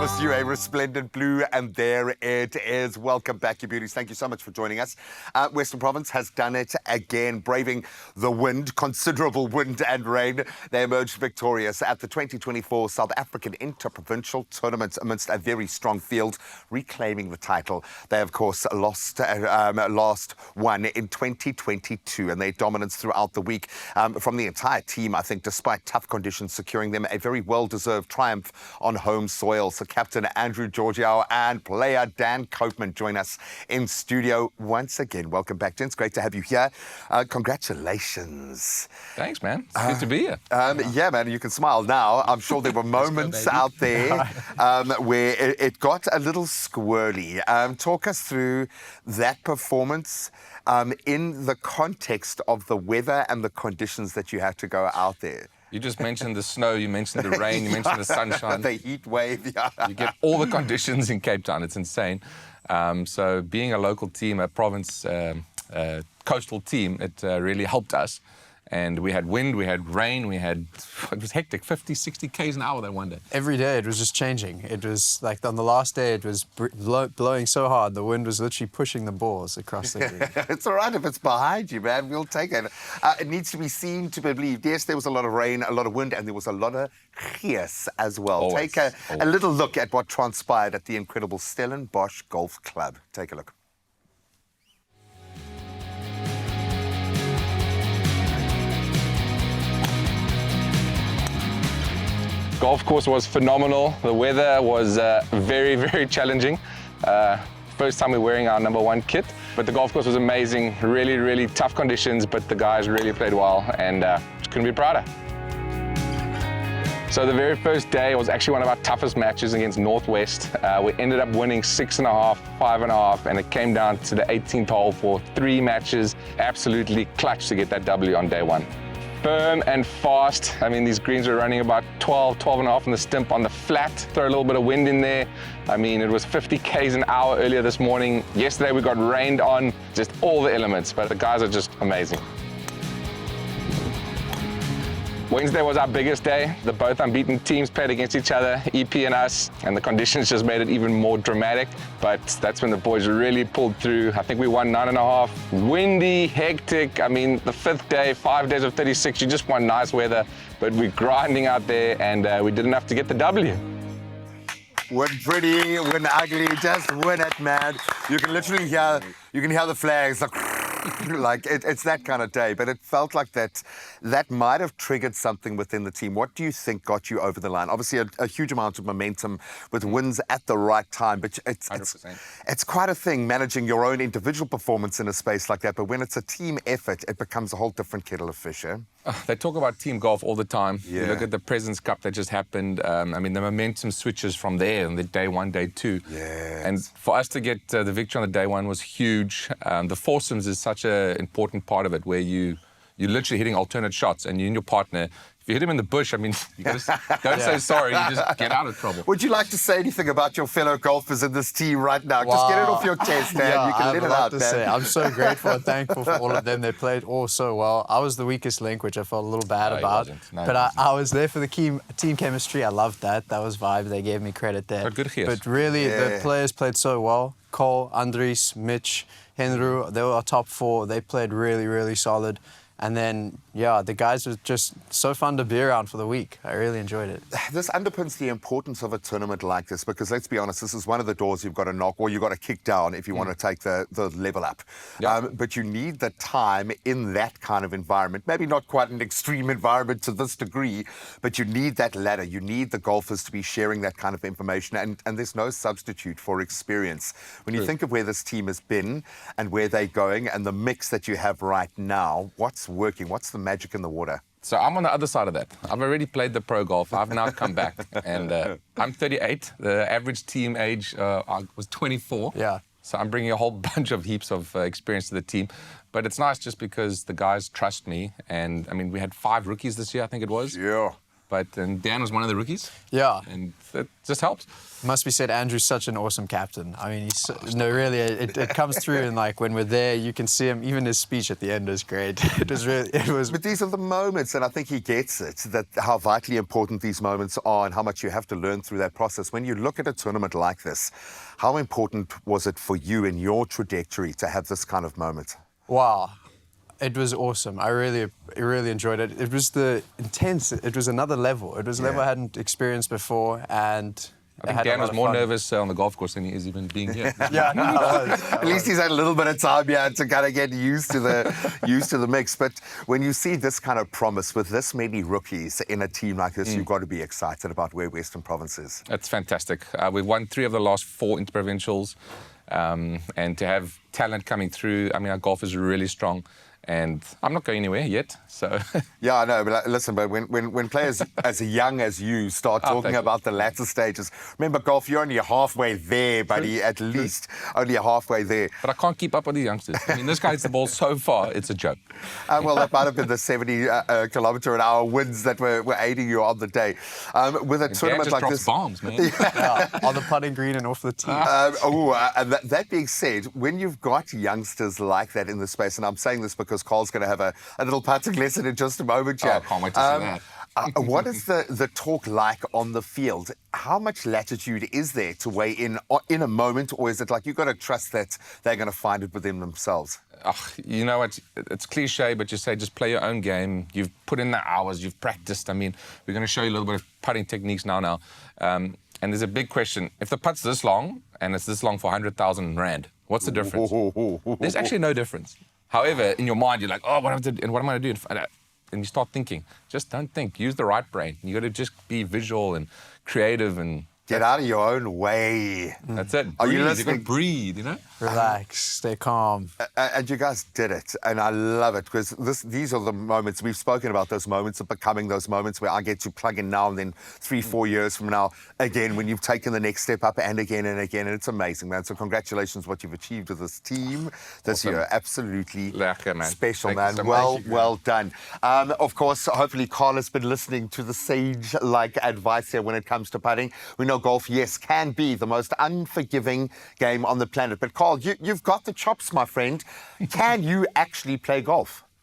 promised you a resplendent blue, and there it is. Welcome back, you beauties. Thank you so much for joining us. Western Province has done it again, braving the wind, considerable wind and rain. They emerged victorious at the 2024 South African Interprovincial Tournament amidst a very strong field, reclaiming the title. They, of course, lost one in 2022, and their dominance throughout the week from the entire team, I think, despite tough conditions, securing them a very well-deserved triumph on home soil. So Captain Andrew Georgiou and player Dan Copeman join us in studio once again. Welcome back, gents. Great to have you here. Congratulations. Thanks, man. It's good to be here. Yeah, man, you can smile now. I'm sure there were moments out there where it got a little squirrely. Talk us through that performance in the context of the weather and the conditions that you had to go out there. You just mentioned the snow, you mentioned the rain, you mentioned the sunshine. The heat wave, yeah. You get all the conditions in Cape Town. It's insane. So being a local team, a province coastal team, it really helped us. And we had wind, we had rain, it was hectic, 50, 60 Ks an hour that one day. Every day it was just changing. It was like on the last day it was blowing so hard, the wind was literally pushing the balls across the green. It's all right if it's behind you, man. We'll take it. It needs to be seen to be believed. Yes, there was a lot of rain, a lot of wind, and there was a lot of gees as well. Always, Take a little look at what transpired at the incredible Stellenbosch Golf Club. Take a look. Golf course was phenomenal. The weather was very, very challenging. First time we're wearing our #1 kit, but the golf course was amazing. Really, really tough conditions, but the guys really played well, and just couldn't be prouder. So the very first day was actually one of our toughest matches against Northwest. We ended up winning 6.5, 5.5, and it came down to the 18th hole for 3 matches. Absolutely clutch to get that W on day one. Firm and fast. I mean, these greens were running about 12.5 on the stimp on the flat. Throw a little bit of wind in there. I mean, it was 50 Ks an hour earlier this morning. Yesterday we got rained on, just all the elements, but the guys are just amazing. Wednesday was our biggest day. The both unbeaten teams played against each other, EP and us, and the conditions just made it even more dramatic. But that's when the boys really pulled through. I think we won 9.5. Windy, hectic. I mean, the 5th day, 5 days of 36, you just want nice weather. But we're grinding out there, and we did enough to get the W. Win pretty, win ugly, just win it, man. You can literally hear the flags like it's that kind of day. But it felt like that might have triggered something within the team. What do you think got you over the line? Obviously, a huge amount of momentum with wins at the right time, but it's quite a thing managing your own individual performance in a space like that. But when it's a team effort, it becomes a whole different kettle of fish, eh? They talk about team golf all the time. Yeah. You look at the President's Cup that just happened. I mean, the momentum switches from there on the day 1, day 2. Yes. And for us to get the victory on the day 1 was huge. The foursomes is such an important part of it, where you're literally hitting alternate shots, and you and your partner, if you hit him in the bush, I mean, you don't say sorry, you just get out of trouble. Would you like to say anything about your fellow golfers in this team right now? Just get it off your chest, man. Yeah, you can let it out, man. Say. I'm so grateful and thankful for all of them. They played all so well. I was the weakest link, which I felt a little bad about. But I was there for the team chemistry. I loved that. That was vibe. They gave me credit there. But really, the players played so well. Cole, Andries, Mitch, Henry, they were our top 4. They played really, really solid. And then, yeah, the guys were just so fun to be around for the week. I really enjoyed it. This underpins the importance of a tournament like this, because let's be honest, this is one of the doors you've got to knock, or you've got to kick down if you want to take the level up. Yep. But you need the time in that kind of environment. Maybe not quite an extreme environment to this degree, but you need that ladder. You need the golfers to be sharing that kind of information, and there's no substitute for experience. When you think of where this team has been and where they're going and the mix that you have right now, what's working? What's the magic in the water? So I'm on the other side of that. I've already played the pro golf. I've now come back, and I'm 38. The average team age was 24. Yeah. So I'm bringing a whole bunch of heaps of experience to the team. But it's nice just because the guys trust me. And, I mean, we had 5 rookies this year, I think it was. Yeah. and Dan was one of the rookies. Yeah. And that just helps. Must be said, Andrew's such an awesome captain. I mean, really, it comes through, and like when we're there, you can see him. Even his speech at the end is great. It was. But these are the moments, and I think he gets it, that how vitally important these moments are and how much you have to learn through that process. When you look at a tournament like this, how important was it for you in your trajectory to have this kind of moment? Wow. It was awesome. I really enjoyed it. It was it was another level. It was a level I hadn't experienced before, and I think Dan was more nervous on the golf course than he is even being here. Yeah, no, I was. At least he's had a little bit of time here to kind of get used to the mix. But when you see this kind of promise with this many rookies in a team like this, you've got to be excited about where Western Province is. That's fantastic. We've won 3 of the last 4 interprovincials, and to have talent coming through, I mean, our golf is really strong. And I'm not going anywhere yet, so... Yeah, I know, but listen, but when players as young as you start talking about the latter stages, remember, golf, you're only halfway there, buddy, at least. Only halfway there. But I can't keep up with these youngsters. I mean, this guy hits the ball so far, it's a joke. Well, that might have been the 70 kilometre an hour winds that were aiding you on the day. With a tournament like this... bombs, man. Yeah, on the putting green and off the tee. And that being said, when you've got youngsters like that in the space, and I'm saying this because Carl's going to have a little putting lesson in just a moment here. Oh, I can't wait to see that. What is the talk like on the field? How much latitude is there to weigh in a moment, or is it like you've got to trust that they're going to find it within themselves? You know what? It's cliche, but you say just play your own game. You've put in the hours, you've practiced. I mean, we're going to show you a little bit of putting techniques now. And there's a big question. If the putt's this long, and it's this long for 100,000 rand, what's the difference? There's actually no difference. However, in your mind, you're like, oh, what am I going to do? And you start thinking. Just don't think. Use the right brain. You got to just be visual and creative and... Get out of your own way. That's it. Are breathe. you listening? You got to breathe, you know? Relax, stay calm. And you guys did it, and I love it, because these are the moments, we've spoken about those moments of becoming those moments where I get to plug in now and then 3-4 years from now, again, when you've taken the next step up and again, and it's amazing, man. So congratulations what you've achieved with this team this year. Absolutely man. Special, Thank man. you so much. Well done. Of course, hopefully Carl has been listening to the sage-like advice here when it comes to putting. We know golf, yes, can be the most unforgiving game on the planet, but Carl, you've got the chops, my friend. Can you actually play golf?